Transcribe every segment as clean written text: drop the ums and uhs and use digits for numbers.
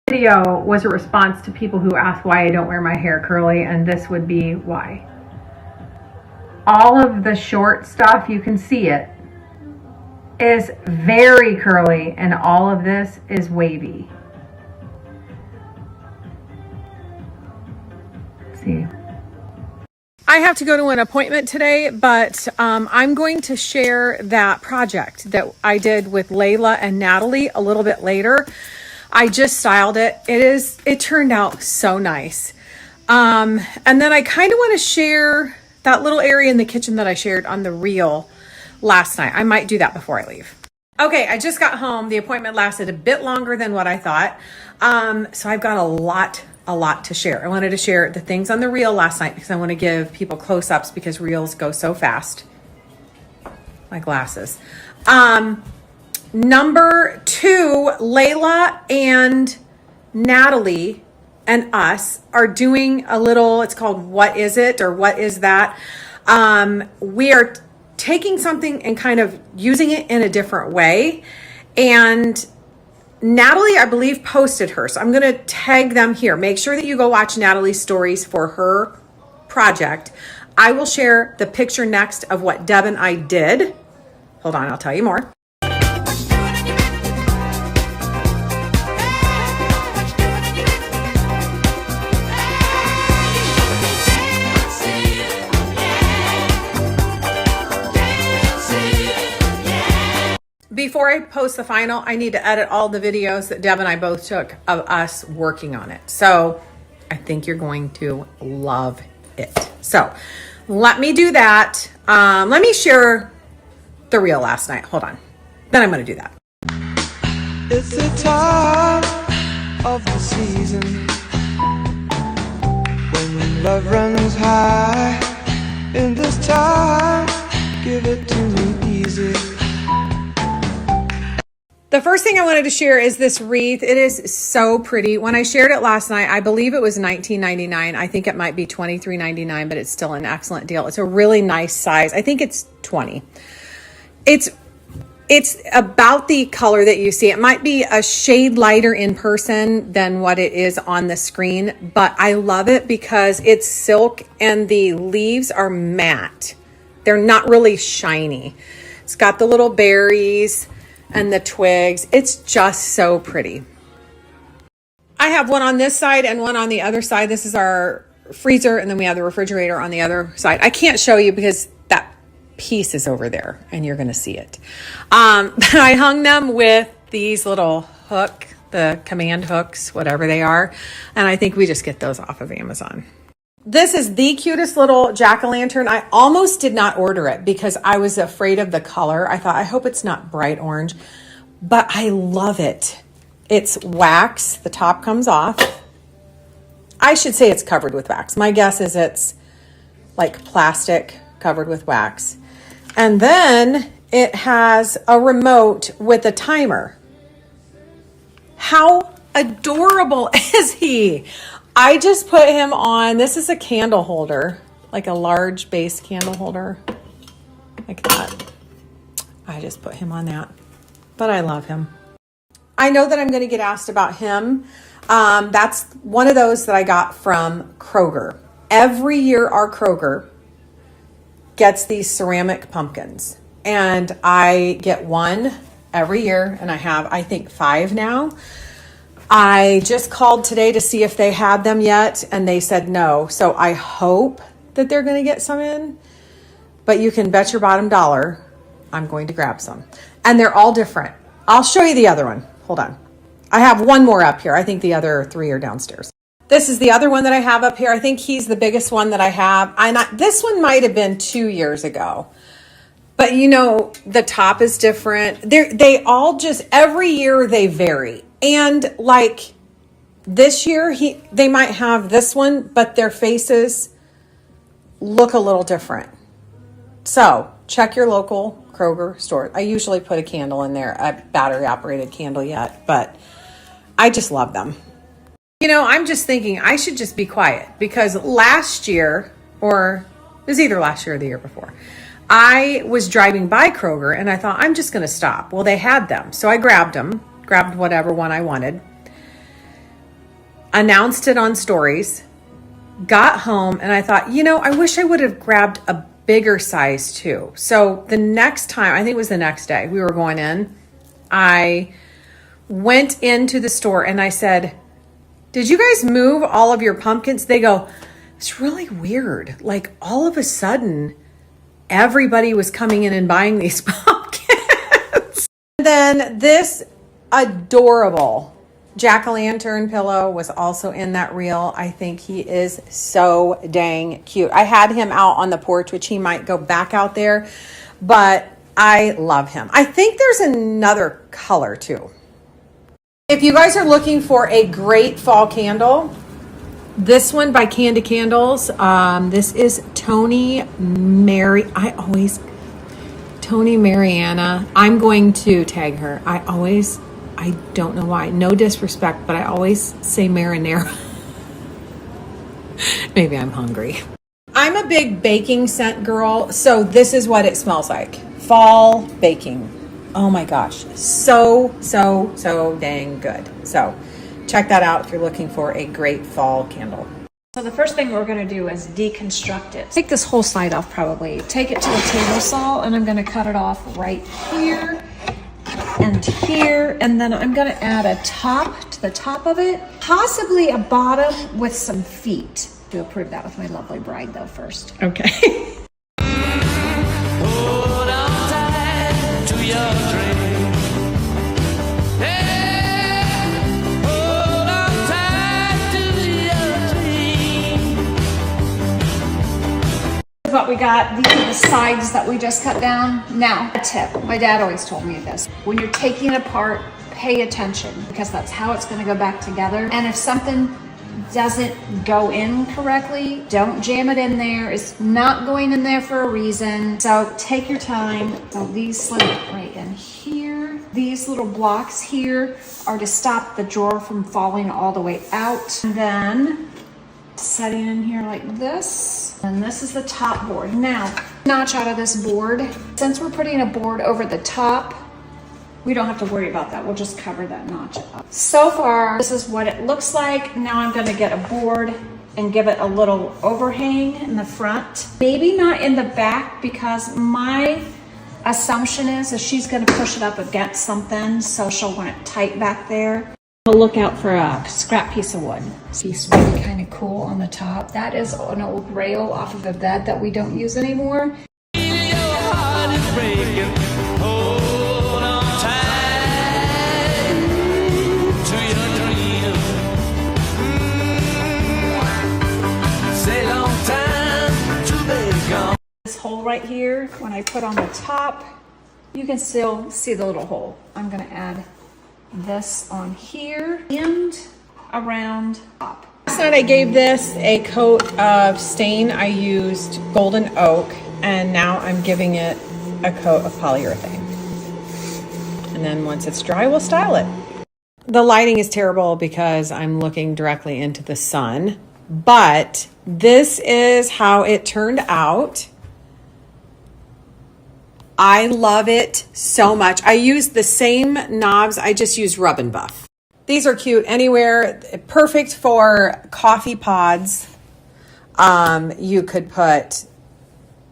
Video was a response to people who asked why I don't wear my hair curly, and this would be why. All of the short stuff, you can see it, is very curly, and all of this is wavy. Let's see. I have to go to an appointment today, but I'm going to share that project that I did with Layla and Natalie a little bit later. I just styled it. It turned out so nice. And then I kind of want to share that little area in the kitchen that I shared on the reel last night. I might do that before I leave. Okay, I just got home. The appointment lasted a bit longer than what I thought. So I've got a lot to share. I wanted to share the things on the reel last night because I want to give people close-ups because reels go so fast. My glasses. Number 2, Layla and Natalie and us are doing a little, it's called What Is It or What Is That? We are taking something and kind of using it in a different way. And Natalie, I believe, posted her. So I'm going to tag them here. Make sure that you go watch Natalie's stories for her project. I will share the picture next of what Deb and I did. Hold on, I'll tell you more. Before I post the final, I need to edit all the videos that Deb and I both took of us working on it. So I think you're going to love it. So let me do that. Let me share the reel last night. Hold on. Then I'm going to do that. It's the time of the season when love runs high. In this time, give it to me easy. The first thing I wanted to share is this wreath. It is so pretty. When I shared it last night, I believe it was $19.99. I think it might be $23.99, but it's still an excellent deal. It's a really nice size. I think it's 20. It's about the color that you see. It might be a shade lighter in person than what it is on the screen, but I love it because it's silk and the leaves are matte. They're not really shiny. It's got the little berries and the twigs. It's just so pretty. I have one on this side and one on the other side. This is our freezer, and then we have the refrigerator on the other side. I can't show you because that piece is over there and you're going to see it. But I hung them with these little the command hooks, whatever they are. And I think we just get those off of Amazon. This is the cutest little jack-o'-lantern. I almost did not order it because I was afraid of the color. I thought, I hope it's not bright orange, but I love it. It's wax. The top comes off. I should say it's covered with wax. My guess is it's like plastic covered with wax. And then it has a remote with a timer. How adorable is he? I just put him on, this is a candle holder, like a large base candle holder, like that. I just put him on that, but I love him. I know that I'm going to get asked about him. That's one of those that I got from Kroger. Every year our Kroger gets these ceramic pumpkins, and I get one every year, and I have, I think, 5 now. I just called today to see if they had them yet, and they said no. So I hope that they're going to get some in, but you can bet your bottom dollar I'm going to grab some. And they're all different. I'll show you the other one. Hold on. I have one more up here. I think the other 3 are downstairs. This is the other one that I have up here. I think he's the biggest one that I have. This one might have been 2 years ago. But you know, the top is different. They all just, every year they vary. And like this year, they might have this one, but their faces look a little different. So check your local Kroger store. I usually put a candle in there, a battery operated candle yet, but I just love them. You know, I'm just thinking I should just be quiet because last year, or it was either last year or the year before, I was driving by Kroger and I thought, I'm just going to stop. Well, they had them. So I grabbed them, grabbed whatever one I wanted. announced it on stories, got home, and I thought, I wish I would have grabbed a bigger size too. So the next time, I think it was the next day we were going in, I went into the store and I said, did you guys move all of your pumpkins? They go, it's really weird. Like all of a sudden, everybody was coming in and buying these pumpkins. Then this adorable jack-o'-lantern pillow was also in that reel. I think he is so dang cute. I had him out on the porch, which he might go back out there, but I love him. I think there's another color too. If you guys are looking for a great fall candle, this one by Candy Candles, this is Tony Mariana. I'm going to tag her. I don't know why. No disrespect, but I always say marinara. Maybe I'm hungry. I'm a big baking scent girl, so this is what it smells like. Fall baking. Oh my gosh. So dang good. So check that out if you're looking for a great fall candle. So the first thing we're going to do is deconstruct it. Take this whole side off probably. Take it to the table saw and I'm going to cut it off right here and here, and then I'm going to add a top to the top of it, possibly a bottom with some feet. To approve that with my lovely bride though first. Okay. Hold on tight to your dream. Hey, hold on tight to your dream. What we got, these are the sides that we just cut down. Now, a tip, my dad always told me this. When you're taking it apart, pay attention because that's how it's going to go back together. And if something doesn't go in correctly, don't jam it in there. It's not going in there for a reason. So take your time. So these slip right in here. These little blocks here are to stop the drawer from falling all the way out. And then setting in here like this. And this is the top board. Now, notch out of this board. Since we're putting a board over the top, we don't have to worry about that. We'll just cover that notch up. So far, this is what it looks like. Now I'm gonna get a board and give it a little overhang in the front. Maybe not in the back because my assumption is she's gonna push it up against something, so she'll want it tight back there. We'll look out for a scrap piece of wood. This piece really kind of cool on the top. That is an old rail off of a bed that we don't use anymore. Your heart is breaking. Hold on tight to your dream. Say long time to be gone. This hole right here, when I put on the top, you can still see the little hole. I'm gonna add this on here and around top. Last night I gave this a coat of stain. I used golden oak, and now I'm giving it a coat of polyurethane. And then once it's dry, we'll style it. The lighting is terrible because I'm looking directly into the sun, but this is how it turned out. I love it so much. I use the same knobs. I just use Rub and Buff. These are cute anywhere. Perfect for coffee pods. You could put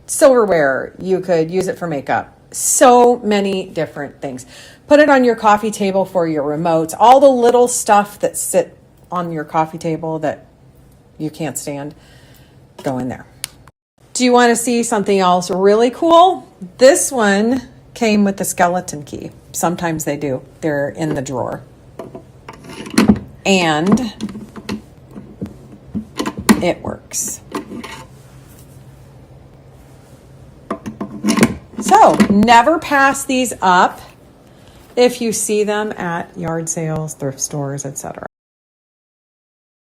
silverware. You could use it for makeup. So many different things. Put it on your coffee table for your remotes. All the little stuff that sit on your coffee table that you can't stand, go in there. Do you want to see something else really cool? This one came with the skeleton key. Sometimes they do. They're in the drawer. And it works. So never pass these up if you see them at yard sales, thrift stores, etc.